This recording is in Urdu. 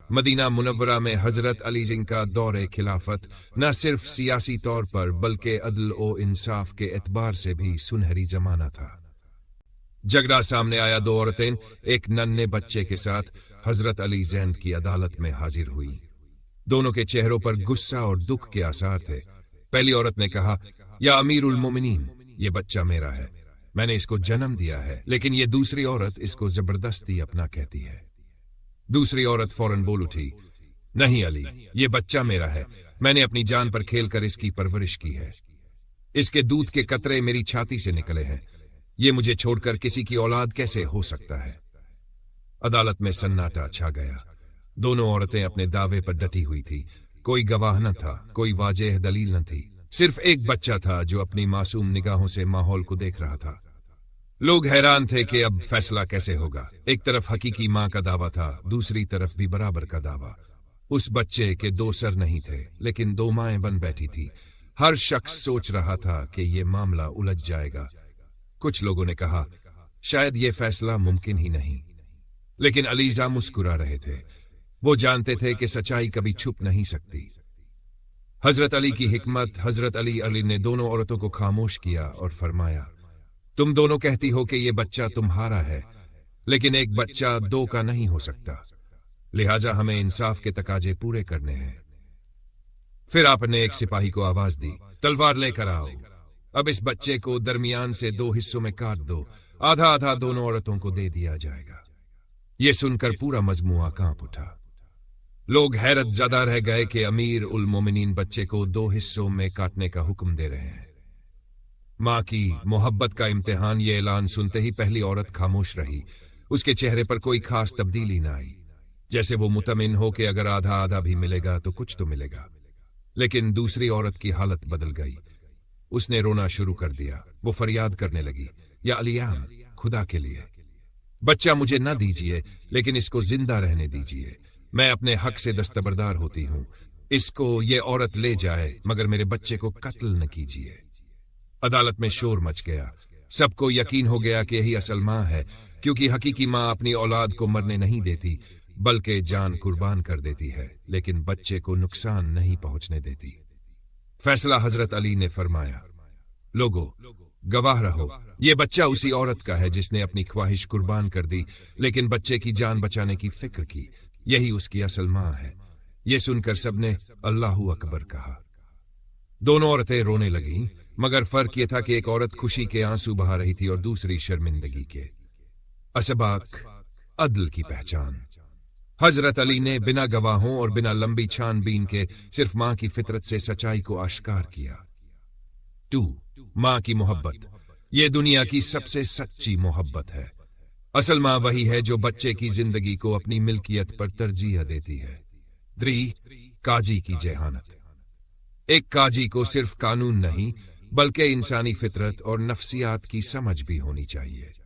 مدینہ منورہ میں حضرت علی جن کا دور خلافت نہ صرف سیاسی طور پر بلکہ عدل و انصاف کے اعتبار سے بھی سنہری زمانہ تھا۔ جھگڑا سامنے آیا، دو عورتیں ایک ننھے بچے کے ساتھ حضرت علی زین کی عدالت میں حاضر ہوئی۔ دونوں کے چہروں پر غصہ اور دکھ کے آثار تھے۔ پہلی عورت نے کہا، یا امیر المومنین، یہ بچہ میرا ہے، میں نے اس کو جنم دیا ہے، لیکن یہ دوسری عورت اس کو زبردستی اپنا کہتی ہے۔ دوسری عورت فوراً بول اٹھی، نہیں علی، یہ بچہ میرا ہے، میں نے اپنی جان پر کھیل کر اس کی پرورش کی ہے، اس کے دودھ کے قطرے میری چھاتی سے نکلے ہیں، یہ مجھے چھوڑ کر کسی کی اولاد کیسے ہو سکتا ہے؟ عدالت میں سناٹا چھا گیا۔ دونوں عورتیں اپنے دعوے پر ڈٹی ہوئی تھی، کوئی گواہ نہ تھا، کوئی واضح دلیل نہ تھی، صرف ایک بچہ تھا جو اپنی معصوم نگاہوں سے ماحول کو دیکھ رہا تھا۔ لوگ حیران تھے کہ اب فیصلہ کیسے ہوگا۔ ایک طرف حقیقی ماں کا دعویٰ تھا، دوسری طرف بھی برابر کا دعویٰ۔ اس بچے کے دو سر نہیں تھے، لیکن دو مائیں بن بیٹھی تھی۔ ہر شخص سوچ رہا تھا کہ یہ معاملہ الجھ جائے گا۔ کچھ لوگوں نے کہا، شاید یہ فیصلہ ممکن ہی نہیں، لیکن علیزہ مسکرا رہے تھے۔ وہ جانتے تھے کہ سچائی کبھی چھپ نہیں سکتی۔ حضرت علی کی حکمت۔ حضرت علی نے دونوں عورتوں کو خاموش کیا اور فرمایا، تم دونوں کہتی ہو کہ یہ بچہ تمہارا ہے، لیکن ایک بچہ دو کا نہیں ہو سکتا، لہٰذا ہمیں انصاف کے تقاضے پورے کرنے ہیں۔ پھر آپ نے ایک سپاہی کو آواز دی، تلوار لے کر آؤ، اب اس بچے کو درمیان سے دو حصوں میں کاٹ دو، آدھا آدھا دونوں عورتوں کو دے دیا جائے گا۔ یہ سن کر پورا مجموعہ کانپ اٹھا۔ لوگ حیرت زدہ رہ گئے کہ امیر المومنین بچے کو دو حصوں میں کاٹنے کا حکم دے رہے ہیں۔ ماں کی محبت کا امتحان۔ یہ اعلان سنتے ہی پہلی عورت خاموش رہی، اس کے چہرے پر کوئی خاص تبدیلی نہ آئی، جیسے وہ مطمئن ہو کہ اگر آدھا آدھا بھی ملے گا تو کچھ تو ملے گا۔ لیکن دوسری عورت کی حالت بدل گئی، اس نے رونا شروع کر دیا۔ وہ فریاد کرنے لگی، یا علیان، خدا کے لیے بچہ مجھے نہ دیجیے، لیکن اس کو زندہ رہنے دیجیے، میں اپنے حق سے دستبردار ہوتی ہوں، اس کو یہ عورت لے جائے مگر میرے بچے کو قتل نہ کیجیے۔ عدالت میں شور مچ گیا، سب کو یقین ہو گیا کہ یہی اصل ماں ہے، کیونکہ حقیقی ماں اپنی اولاد کو مرنے نہیں دیتی بلکہ جان قربان کر دیتی ہے، لیکن بچے کو نقصان نہیں پہنچنے دیتی۔ فیصلہ حضرت علی نے فرمایا، لوگو گواہ رہو، یہ بچہ اسی عورت کا ہے جس نے اپنی خواہش قربان کر دی لیکن بچے کی جان بچانے کی فکر کی، یہی اس کی اصل ماں ہے۔ یہ سن کر سب نے اللہ اکبر کہا۔ دونوں عورتیں رونے لگیں، مگر فرق یہ تھا کہ ایک عورت خوشی کے آنسو بہا رہی تھی اور دوسری شرمندگی کے۔ اسباق عدل کی پہچان۔ حضرت علی نے بنا گواہوں اور بنا لمبی چھان بین کے صرف ماں کی فطرت سے سچائی کو آشکار کیا۔ ماں کی محبت، یہ دنیا کی سب سے سچی محبت ہے۔ اصل ماں وہی ہے جو بچے کی زندگی کو اپنی ملکیت پر ترجیح دیتی ہے۔ کاجی کی ذہانت۔ ایک کاجی کو صرف قانون نہیں بلکہ انسانی فطرت اور نفسیات کی سمجھ بھی ہونی چاہیے۔